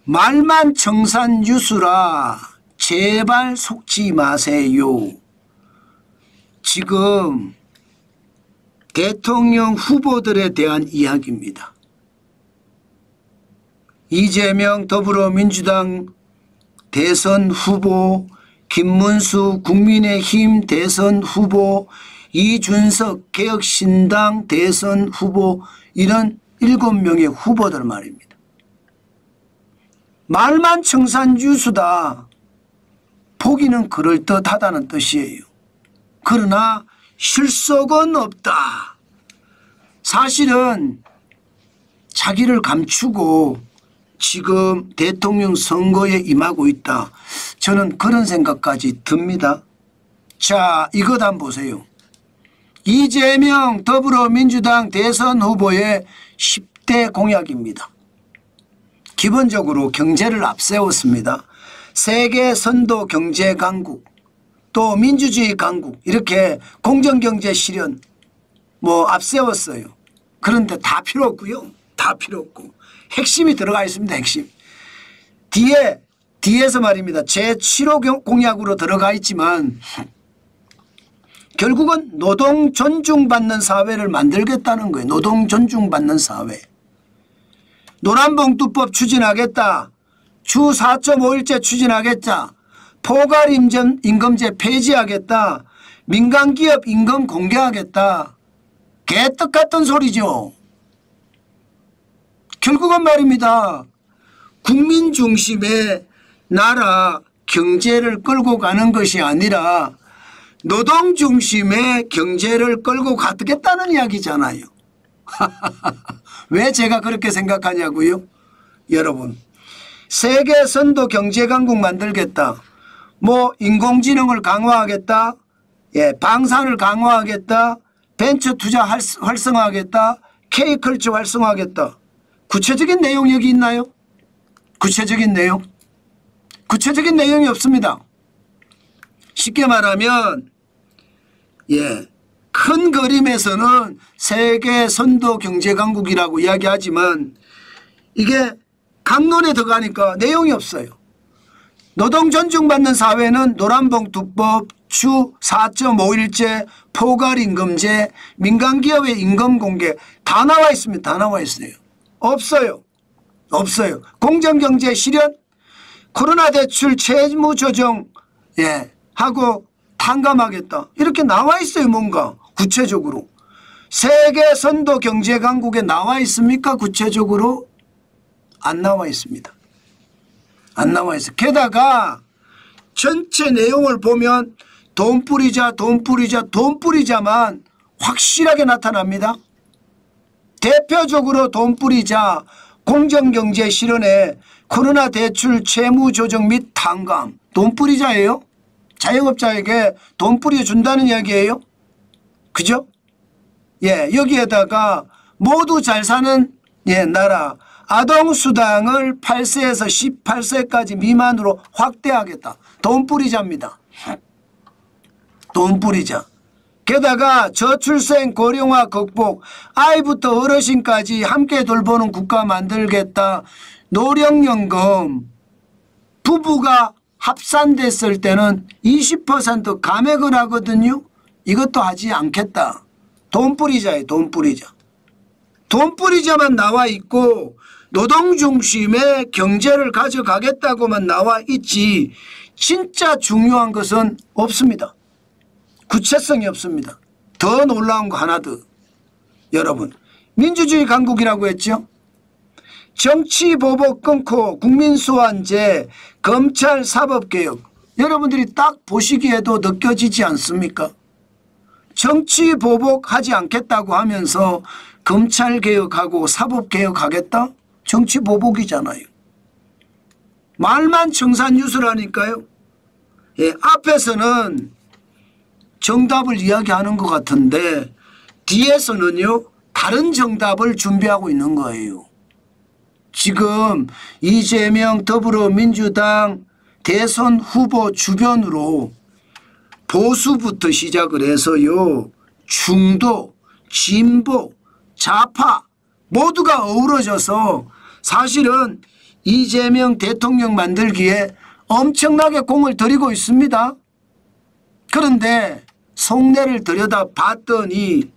말만 청산유수라 제발 속지 마세요. 지금 대통령 후보들에 대한 이야기입니다. 이재명 더불어민주당 대선 후보, 김문수 국민의힘 대선 후보, 이준석 개혁신당 대선 후보, 이런 7명의 후보들 말입니다. 말만 청산유수다. 보기는 그럴듯하다는 뜻이에요. 그러나 실속은 없다. 사실은 자기를 감추고 지금 대통령 선거에 임하고 있다. 저는 그런 생각까지 듭니다. 자, 이것 한번 보세요. 이재명 더불어민주당 대선 후보의 10대 공약입니다. 기본적으로 경제를 앞세웠습니다. 세계 선도 경제 강국, 또 민주주의 강국, 이렇게 공정경제 실현 앞세웠어요. 그런데 다 필요 없고요. 다 필요 없고 핵심이 들어가 있습니다. 핵심. 뒤에서 말입니다. 제7호 공약으로 들어가 있지만 결국은 노동 존중받는 사회를 만들겠다는 거예요. 노동 존중받는 사회. 노란봉투법 추진하겠다. 주 4.5일제 추진하겠다. 포괄임금제 폐지하겠다. 민간기업 임금 공개하겠다. 개떡 같은 소리죠. 결국은 말입니다. 국민 중심의 나라 경제를 끌고 가는 것이 아니라 노동 중심의 경제를 끌고 가겠다는 이야기잖아요. 왜 제가 그렇게 생각하냐고요? 여러분, 세계 선도 경제 강국 만들겠다. 인공지능을 강화하겠다. 방산을 강화하겠다. 벤처 투자 활성화하겠다. K컬처 활성화하겠다. 구체적인 내용 여기 있나요? 구체적인 내용? 구체적인 내용이 없습니다. 쉽게 말하면 큰 그림에서는 세계 선도 경제 강국이라고 이야기하지만 이게 강론에 들어가니까 내용이 없어요. 노동 존중받는 사회는 노란봉투법, 주 4.5일제, 포괄임금제, 민간기업의 임금 공개 다 나와 있습니다. 다 나와 있어요. 없어요. 없어요. 공정경제 실현, 코로나 대출 채무 조정 하고 탕감하겠다. 이렇게 나와 있어요. 뭔가 구체적으로. 세계 선도 경제 강국에 나와 있습니까? 구체적으로 안 나와 있습니다. 안 나와 있어요. 게다가 전체 내용을 보면 돈 뿌리자, 돈 뿌리자, 돈 뿌리자만 확실하게 나타납니다. 대표적으로 돈 뿌리자, 공정경제 실현에 코로나 대출 채무 조정 및 탕감. 돈 뿌리자예요. 자영업자에게 돈 뿌려준다는 이야기예요. 그죠? 여기에다가 모두 잘 사는 나라 아동수당을 8세에서 18세까지 미만으로 확대하겠다. 돈 뿌리자입니다. 돈 뿌리자. 게다가 저출생 고령화 극복, 아이부터 어르신까지 함께 돌보는 국가 만들겠다. 노령연금, 부부가 합산됐을 때는 20% 감액을 하거든요. 이것도 하지 않겠다. 돈 뿌리자예요. 돈 뿌리자. 돈 뿌리자만 나와 있고 노동 중심의 경제를 가져가겠다고만 나와 있지 진짜 중요한 것은 없습니다. 구체성이 없습니다. 더 놀라운 거 하나 더. 여러분, 민주주의 강국이라고 했죠. 정치 보복 끊고 국민 소환제, 검찰 사법개혁. 여러분들이 딱 보시기에도 느껴지지 않습니까? 정치 보복하지 않겠다고 하면서 검찰 개혁하고 사법개혁하겠다? 정치 보복이잖아요. 말만 청산유수라니까요. 앞에서는 정답을 이야기하는 것 같은데 뒤에서는요 다른 정답을 준비하고 있는 거예요. 지금 이재명 더불어민주당 대선 후보 주변으로 보수부터 시작을 해서요 중도, 진보, 좌파 모두가 어우러져서 사실은 이재명 대통령 만들기에 엄청나게 공을 들이고 있습니다. 그런데 속내를 들여다 봤더니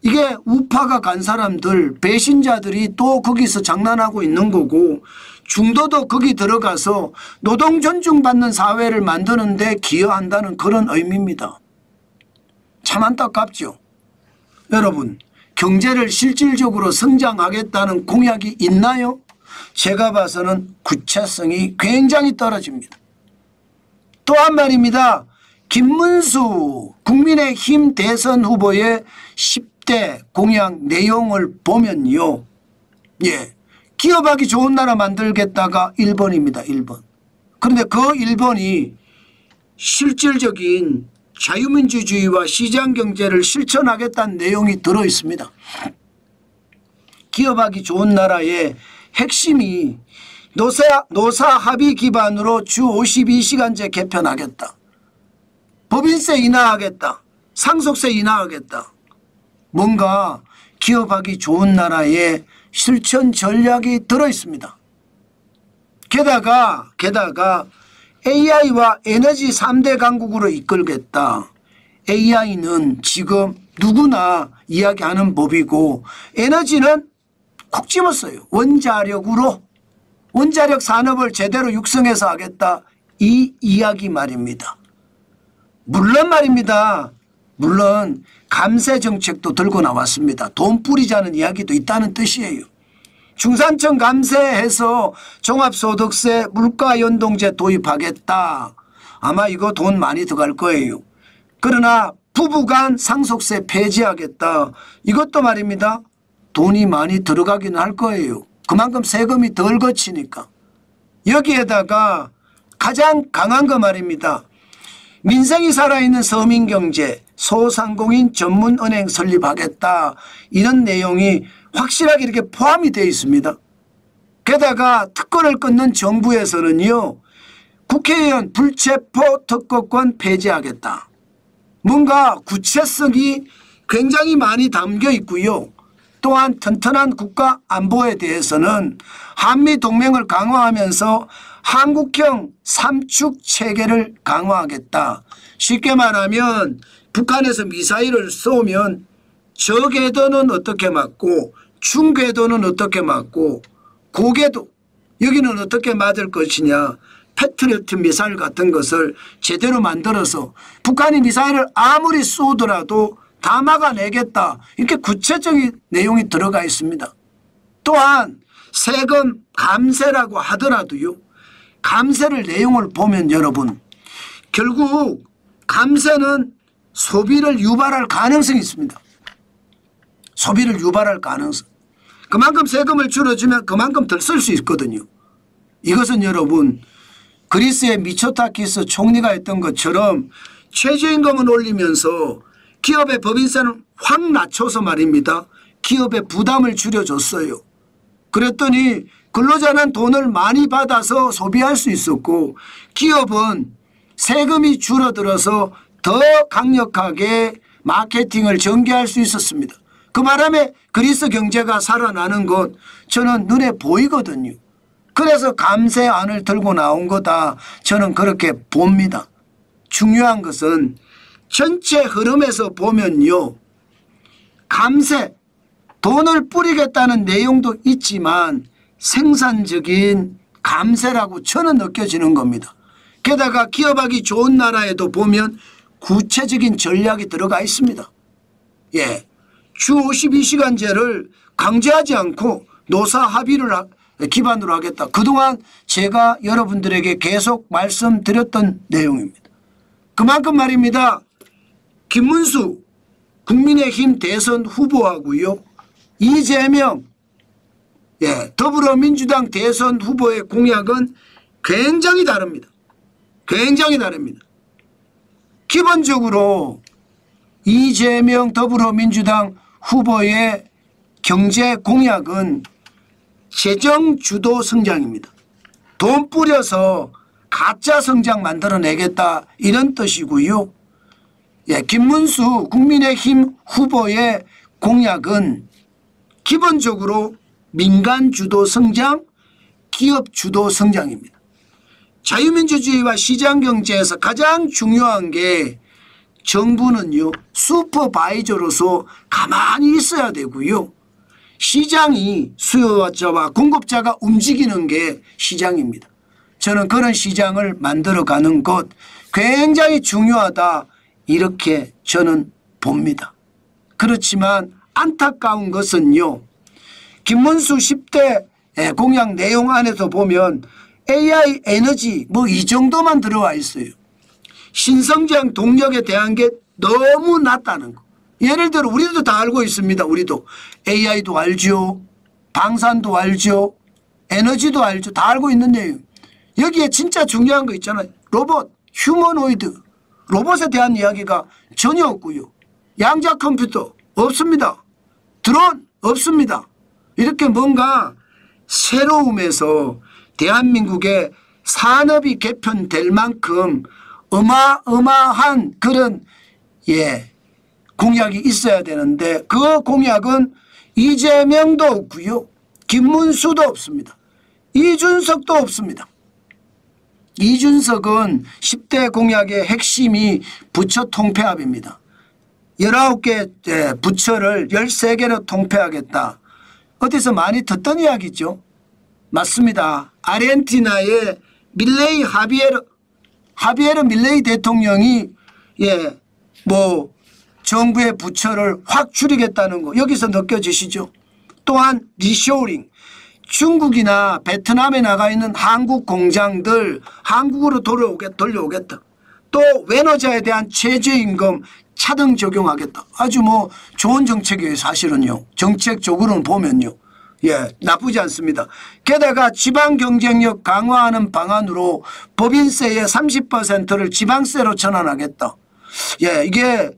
이게 우파가 간 사람들, 배신자들이 또 거기서 장난하고 있는 거고, 중도도 거기 들어가서 노동 존중받는 사회를 만드는 데 기여한다는 그런 의미입니다. 참 안타깝죠. 여러분, 경제를 실질적으로 성장하겠다는 공약이 있나요? 제가 봐서는 구체성이 굉장히 떨어집니다. 또한 말입니다. 김문수 국민의힘 대선 후보의 10대 공약 내용을 보면요. 기업하기 좋은 나라 만들겠다가 1번입니다. 1번. 그런데 그 1번이 실질적인 자유민주주의와 시장경제를 실천하겠다는 내용이 들어있습니다. 기업하기 좋은 나라의 핵심이 노사 합의 기반으로 주 52시간제 개편하겠다. 법인세 인하하겠다. 상속세 인하하겠다. 뭔가 기업하기 좋은 나라의 실천 전략이 들어있습니다. 게다가 AI와 에너지 3대 강국으로 이끌겠다. AI는 지금 누구나 이야기하는 법이고, 에너지는 콕 집었어요. 원자력으로 원자력 산업을 제대로 육성해서 하겠다. 이 이야기 말입니다. 물론 말입니다. 물론 감세 정책도 들고 나왔습니다. 돈 뿌리자는 이야기도 있다는 뜻이에요. 중산층 감세해서 종합소득세 물가연동제 도입하겠다. 아마 이거 돈 많이 들어갈 거예요. 그러나 부부간 상속세 폐지하겠다. 이것도 말입니다. 돈이 많이 들어가기는 할 거예요. 그만큼 세금이 덜 거치니까. 여기에다가 가장 강한 거 말입니다. 민생이 살아있는 서민경제, 소상공인 전문은행 설립하겠다. 이런 내용이 확실하게 이렇게 포함이 되어 있습니다. 게다가 특권을 끊는 정부에서는요. 국회의원 불체포 특허권 폐지하겠다. 뭔가 구체성이 굉장히 많이 담겨 있고요. 또한 튼튼한 국가 안보에 대해서는 한미동맹을 강화하면서 한국형 삼축 체계를 강화하겠다. 쉽게 말하면 북한에서 미사일을 쏘면 저궤도는 어떻게 맞고 중궤도는 어떻게 맞고 고궤도 여기는 어떻게 맞을 것이냐. 패트리어트 미사일 같은 것을 제대로 만들어서 북한이 미사일을 아무리 쏘더라도 다 막아내겠다. 이렇게 구체적인 내용이 들어가 있습니다. 또한 세금 감세라고 하더라도요. 감세를 내용을 보면 여러분 결국 감세는 소비를 유발할 가능성이 있습니다. 소비를 유발할 가능성. 그만큼 세금을 줄여주면 그만큼 덜 쓸 수 있거든요. 이것은 여러분 그리스의 미초타키스 총리가 했던 것처럼 최저임금을 올리면서 기업의 법인세는 확 낮춰서 말입니다. 기업의 부담을 줄여줬어요. 그랬더니 근로자는 돈을 많이 받아서 소비할 수 있었고 기업은 세금이 줄어들어서 더 강력하게 마케팅을 전개할 수 있었습니다. 그 바람에 그리스 경제가 살아나는 것 저는 눈에 보이거든요. 그래서 감세안을 들고 나온 거다. 저는 그렇게 봅니다. 중요한 것은 전체 흐름에서 보면요. 감세, 돈을 뿌리겠다는 내용도 있지만 생산적인 감세라고 저는 느껴지는 겁니다. 게다가 기업하기 좋은 나라에도 보면 구체적인 전략이 들어가 있습니다. 주 52시간제를 강제하지 않고 노사 합의를 기반으로 하겠다. 그동안 제가 여러분들에게 계속 말씀드렸던 내용입니다. 그만큼 말입니다. 김문수 국민의힘 대선 후보하고요. 이재명 더불어민주당 대선 후보의 공약은 굉장히 다릅니다. 굉장히 다릅니다. 기본적으로 이재명 더불어민주당 후보의 경제 공약은 재정 주도 성장입니다. 돈 뿌려서 가짜 성장 만들어내겠다 이런 뜻이고요. 김문수 국민의힘 후보의 공약은 기본적으로 민간 주도 성장, 기업 주도 성장입니다. 자유민주주의와 시장경제에서 가장 중요한 게 정부는요 슈퍼바이저로서 가만히 있어야 되고요. 시장이 수요자와 공급자가 움직이는 게 시장입니다. 저는 그런 시장을 만들어가는 것 굉장히 중요하다 이렇게 저는 봅니다. 그렇지만 안타까운 것은요. 김문수 10대 공약 내용 안에서 보면 AI 에너지 뭐 이 정도만 들어와 있어요. 신성장 동력에 대한 게 너무 낮다는 거. 예를 들어 우리도 다 알고 있습니다. 우리도 AI도 알죠. 방산도 알죠. 에너지도 알죠. 다 알고 있는 내용. 여기에 진짜 중요한 거 있잖아요. 로봇, 휴머노이드. 로봇에 대한 이야기가 전혀 없고요. 양자 컴퓨터 없습니다. 드론 없습니다. 이렇게 뭔가 새로움에서 대한민국의 산업이 개편될 만큼 어마어마한 그런 공약이 있어야 되는데 그 공약은 이재명도 없고요. 김문수도 없습니다. 이준석도 없습니다. 이준석은 10대 공약의 핵심이 부처 통폐합입니다. 19개 부처를 13개로 통폐하겠다. 어디서 많이 듣던 이야기죠. 맞습니다. 아르헨티나의 밀레이 하비에르 밀레이 대통령이 정부의 부처를 확 줄이겠다는 거 여기서 느껴지시죠. 또한 리쇼링 중국이나 베트남에 나가 있는 한국 공장들 한국으로 돌려오겠다. 또 외노자에 대한 최저임금 차등 적용하겠다. 아주 좋은 정책이에요. 사실은요. 정책적으로는 보면요. 나쁘지 않습니다. 게다가 지방 경쟁력 강화하는 방안으로 법인세의 30%를 지방세로 전환하겠다. 이게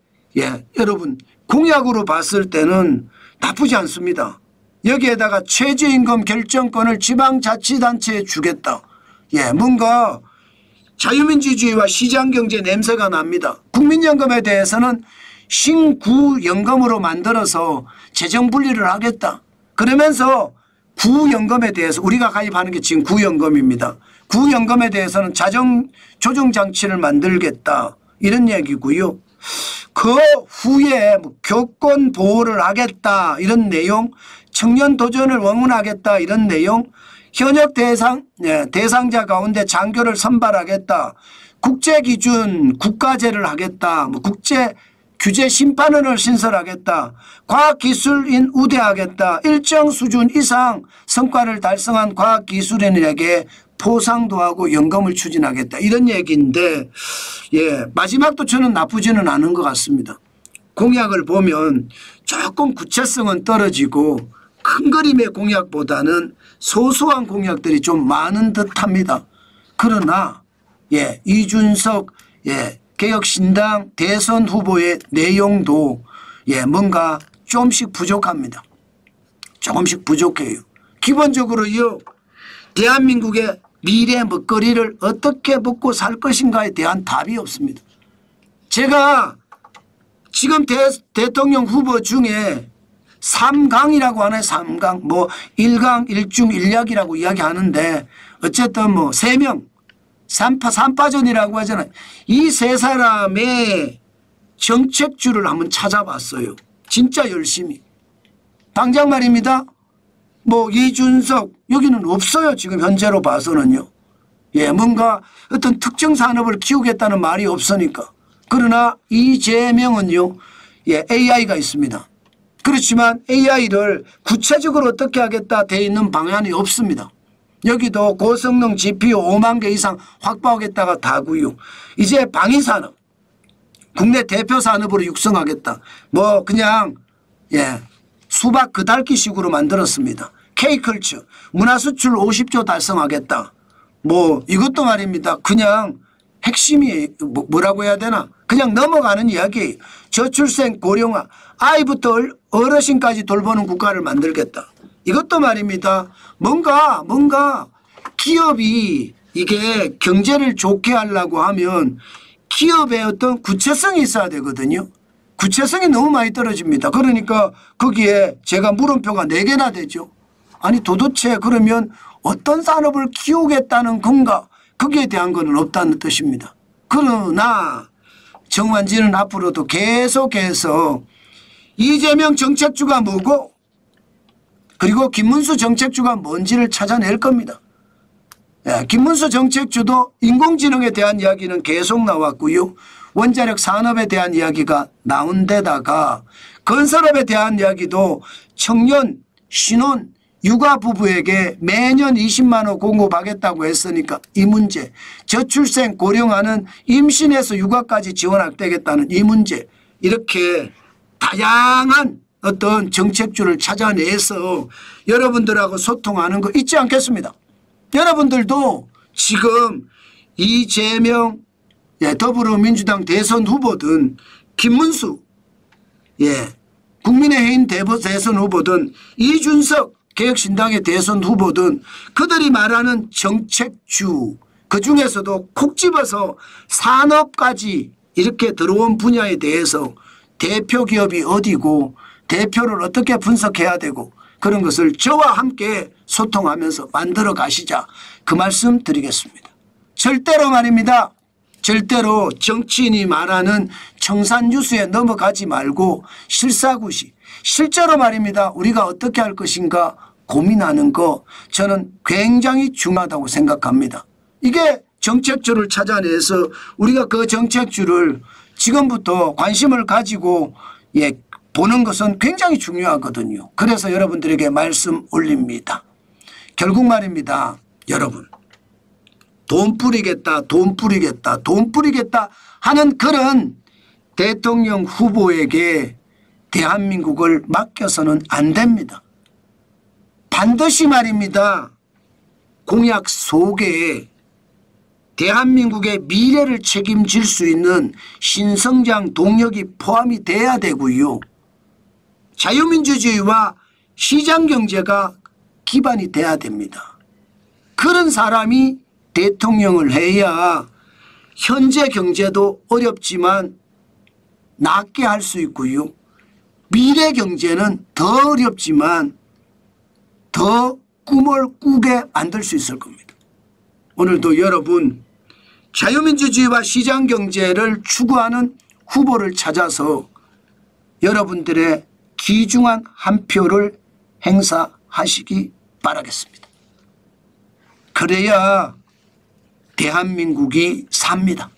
여러분 공약으로 봤을 때는 나쁘지 않습니다. 여기에다가 최저임금 결정권을 지방자치단체에 주겠다. 뭔가 자유민주주의와 시장경제 냄새가 납니다. 국민연금에 대해서는 신구연금으로 만들어서 재정분리를 하겠다. 그러면서 구연금에 대해서 우리가 가입하는 게 지금 구연금입니다. 구연금에 대해서는 자정조정장치를 만들겠다. 이런 얘기고요. 그 후에 교권 보호를 하겠다. 이런 내용. 청년 도전을 원문하겠다. 이런 내용. 현역 대상자 가운데 장교를 선발하겠다. 국제기준 국가제를 하겠다. 국제 규제 심판원을 신설하겠다. 과학기술인 우대하겠다. 일정 수준 이상 성과를 달성한 과학기술인에게 포상도 하고 연금을 추진하겠다. 이런 얘기인데 마지막도 저는 나쁘지는 않은 것 같습니다. 공약을 보면 조금 구체성은 떨어지고 큰 그림의 공약보다는 소소한 공약들이 좀 많은 듯합니다. 그러나 이준석 개혁신당 대선 후보의 내용도 뭔가 조금씩 부족합니다. 조금씩 부족해요. 기본적으로요. 대한민국의 미래 먹거리를 어떻게 먹고 살 것인가에 대한 답이 없습니다. 제가 지금 대통령 후보 중에 3강이라고 하나요? 3강 1강 1중 1약이라고 이야기하는데 어쨌든 3명 삼파전이라고 하잖아요. 이 세 사람의 정책주를 한번 찾아봤어요. 진짜 열심히. 당장 말입니다. 이준석 여기는 없어요. 지금 현재로 봐서는요. 뭔가 어떤 특정 산업을 키우겠다는 말이 없으니까. 그러나 이재명은요. AI가 있습니다. 그렇지만 AI를 구체적으로 어떻게 하겠다 돼 있는 방안이 없습니다. 여기도 고성능 GPU 5만 개 이상 확보하겠다가 다고요. 이제 방위산업 국내 대표 산업으로 육성하겠다. 그냥 수박 그달기식으로 만들었습니다. K컬처 문화수출 50조 달성하겠다. 이것도 말입니다. 그냥 핵심이 뭐라고 해야 되나 그냥 넘어가는 이야기예요. 저출생 고령화 아이부터 어르신까지 돌보는 국가를 만들겠다. 이것도 말입니다. 뭔가 기업이 이게 경제를 좋게 하려고 하면 기업의 어떤 구체성이 있어야 되거든요. 구체성이 너무 많이 떨어집니다. 그러니까 거기에 제가 물음표가 4개나 되죠. 아니 도대체 그러면 어떤 산업을 키우겠다는 건가? 거기에 대한 것은 없다는 뜻입니다. 그러나 정관진은 앞으로도 계속해서 이재명 정책주가 뭐고 그리고 김문수 정책주가 뭔지를 찾아낼 겁니다. 김문수 정책주도 인공지능에 대한 이야기는 계속 나왔고요. 원자력 산업에 대한 이야기가 나온 데다가 건설업에 대한 이야기도 청년, 신혼, 육아 부부에게 매년 20만 원 공급하겠다고 했으니까 이 문제, 저출생 고령화는 임신해서 육아까지 지원하겠다는 이 문제, 이렇게 다양한 어떤 정책주를 찾아내서 여러분들하고 소통하는 거 잊지 않겠습니다. 여러분들도 지금 이재명 더불어민주당 대선 후보든 김문수 국민의힘 대선 후보든 이준석 개혁신당의 대선 후보든 그들이 말하는 정책주 그중에서도 콕 집어서 산업까지 이렇게 들어온 분야에 대해서 대표 기업이 어디고 대표를 어떻게 분석해야 되고 그런 것을 저와 함께 소통하면서 만들어 가시자 그 말씀 드리겠습니다. 절대로 말입니다. 절대로 정치인이 말하는 청산유수에 넘어가지 말고 실사구시 실제로 말입니다. 우리가 어떻게 할 것인가 고민하는 거 저는 굉장히 중요하다고 생각합니다. 이게 정책주를 찾아내서 우리가 그 정책주를 지금부터 관심을 가지고 보는 것은 굉장히 중요하거든요. 그래서 여러분들에게 말씀 올립니다. 결국 말입니다. 여러분 돈 뿌리겠다 돈 뿌리겠다 돈 뿌리겠다 하는 그런 대통령 후보에게 대한민국을 맡겨서는 안 됩니다. 반드시 말입니다. 공약 속에 대한민국의 미래를 책임질 수 있는 신성장 동력이 포함이 돼야 되고요. 자유민주주의와 시장경제가 기반이 돼야 됩니다. 그런 사람이 대통령을 해야 현재 경제도 어렵지만 낫게 할 수 있고요. 미래 경제는 더 어렵지만 더 꿈을 꾸게 만들 수 있을 겁니다. 오늘도 여러분 자유민주주의와 시장경제를 추구하는 후보를 찾아서 여러분들의 귀중한 한 표를 행사하시기 바라겠습니다. 그래야 대한민국이 삽니다.